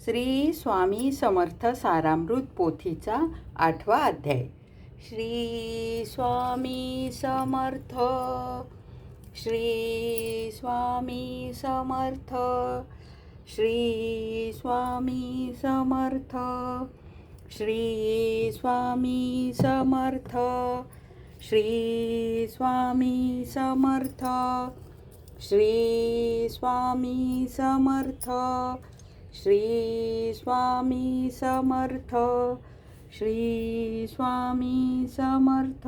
श्री स्वामी समर्थ सारामृत पोथीचा 8वा अध्याय. श्री स्वामी समर्थ, श्री स्वामी समर्थ, श्री स्वामी समर्थ, श्री स्वामी समर्थ, श्री स्वामी समर्थ, श्री स्वामी समर्थ, श्री स्वामी समर्थ, श्री स्वामी समर्थ.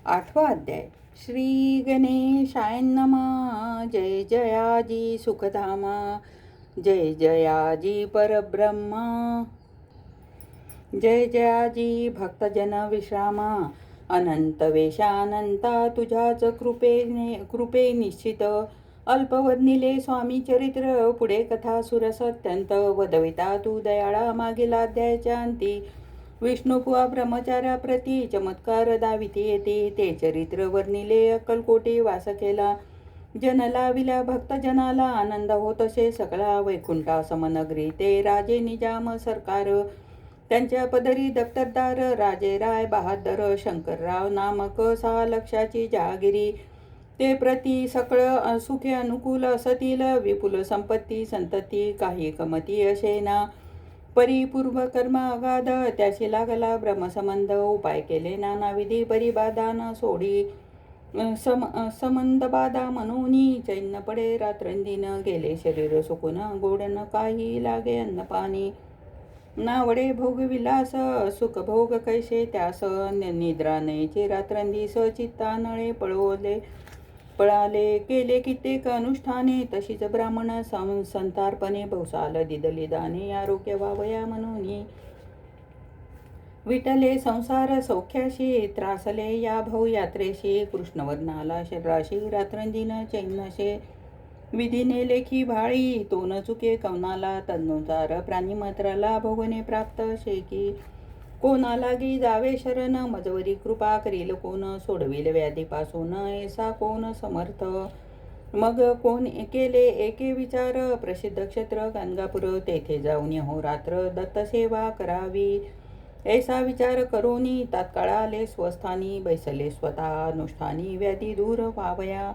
8वा अध्याय. श्री गणेशाय नमः. जय जयाजी सुखधामा, जय जयाजी परब्रह्मा, जय जयाजी भक्तजन विश्रामा. अनंत वेशानंता तुझ्याच कृपे निश्चित. अल्पवर्णिले स्वामी चरित्र, पुढे कथा सुरस अत्यंत. वदविता तू दयाळा मागील अध्यायाच्या अंती. विष्णुपुआ ब्रह्मचार्याप्रती चमत्कार दाविती येते. ते चरित्र वर्णिले अक्कलकोटी वास केला. जन लाविल्या भक्तजनाला आनंद होतसे सकळा. वैकुंठा समनगरी ते राजे निजाम सरकार. त्यांच्या पदरी दफ्तरदार राजे राय बहादर. शंकरराव नामक 6 लक्षाची जहागिरी. ते प्रति सकळ सुखे अनुकूल असतील. विपुल संपत्ती संतती काही कमती असेना. परिपूर्व कर्म अगाध त्याशी लागला ब्रह्मसंबंध. उपाय केले नानाविधी परिबाधा न सोडी. संबंध बाधा म्हणून चैन पडे रात्रंदिन. गेले शरीर सुकून गोड न काही लागे अन्न पाणी. नावडे भोगविलास सुख भोग कैसे त्यास. निद्रा नयेचे रात्रंदिस चित्ता नळे पळाले. केले कित्येक अनुष्ठाने तशीच ब्राह्मण संतारपणे. भवसाल दिदली दाने आरोग्य व्हावया म्हणून. विटले संसार सौख्याशी त्रासले या भव यात्रेशी. कृष्णवर्णाला शरीराशी रात्रंदिन चैनशे. विधीने लेखी भाळी तो न चुके कवनाला. तदनुसार प्राणीमात्राला भोगणे प्राप्त शेकी. कोणा लागी जावे शरण मजवरी कृपा करील कोण. सोडविल व्याधीपासून ऐसा कोण समर्थ. मग कोण केले एके विचार. प्रसिद्ध क्षेत्र गाणगापूर तेथे जाऊन अहोरात्र दत्तसेवा करावी. ऐसा विचार करोनी तात्काळ आले स्वस्थानी. बैसले स्वतः अनुष्ठानी व्याधी दूर व्हावया.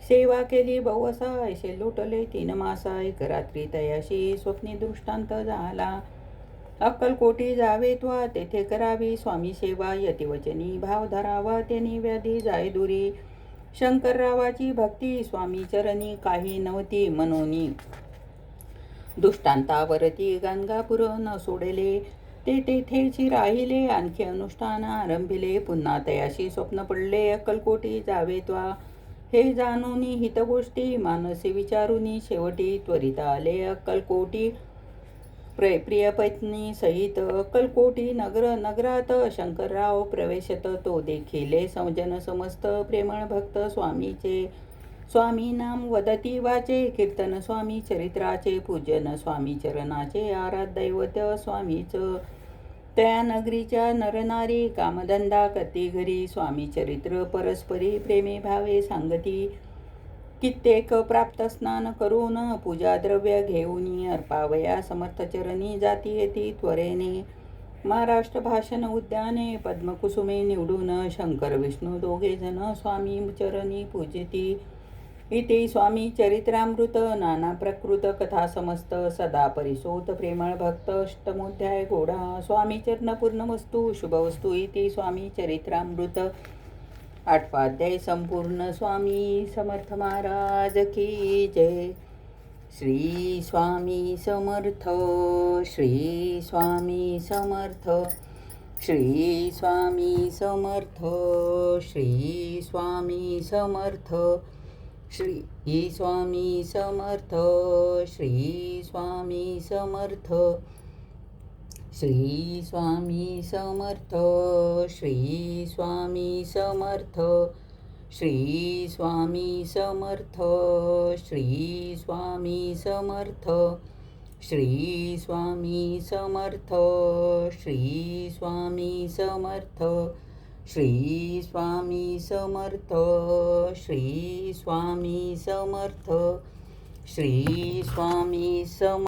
सेवा केली बहुअसा ऐसे लोटले 3 मासा. एक रात्री तयाशी स्वप्नी दृष्टांत झाला. अक्कलकोटी जावे त्वा तेथे करावी स्वामी सेवा. यतिवचनी भाव धरावा त्यांनी व्याधी जाय दुरी. शंकररावाची भक्ती स्वामी चरणी काही नव्हती मनोनी. दृष्टांतावरती गाणगापूर न सोडले. ते तेथेची राहिले आणखी अनुष्ठान आरंभिले. पुन्हा तयाशी स्वप्न पडले अक्कलकोटी जावे त्वा. हे जाणून हितगोष्टी मानसी विचारुनी. शेवटी त्वरित आले अक्कलकोटी प्रिय पत्नी सहित. अक्कलकोटी नगरात शंकरराव प्रवेशत. तो देखिले संजन समस्त प्रेमळ भक्त स्वामीचे. स्वामी नाम वदती वाचे. कीर्तन स्वामी चरित्राचे. पूजन स्वामी चरणाचे. आराध दैवत स्वामीच. त्या नगरीच्या नरनारी कामधंदा करती घरी. स्वामी चरित्र परस्परी प्रेमे भावे सांगती. कित्येक प्राप्त स्नान करून पूजा द्रव्य घेऊन अर्पावया समर्थचरणी जाती येती त्वरेने. महाराष्ट्र भाषण उद्याने पद्मकुसुमे निवडून. शंकर विष्णू दोघे जण स्वामी चरणी पूजिती. इति स्वामी चरित्रामृत नाना प्रकृत कथा समस्त. सदा परिसोत प्रेमळ भक्त अष्टमोध्याय गोडा. स्वामी चरण पूर्ण वस्तू शुभ वस्तू. इति स्वामी चरित्रामृत 8वा अध्याय संपूर्ण. स्वामी समर्थ महाराज की जय. श्री स्वामी समर्थ, श्री स्वामी समर्थ, श्री स्वामी समर्थ, श्री स्वामी समर्थ, श्री स्वामी समर्थ, श्री स्वामी समर्थ, श्री स्वामी समर्थ, श्री स्वामी समर्थ, श्री स्वामी समर्थ, श्री स्वामी समर्थ, श्री स्वामी समर्थ, श्री स्वामी समर्थ, श्री स्वामी समर्थ, श्री स्वामी समर्थ, श्री स्वामी सम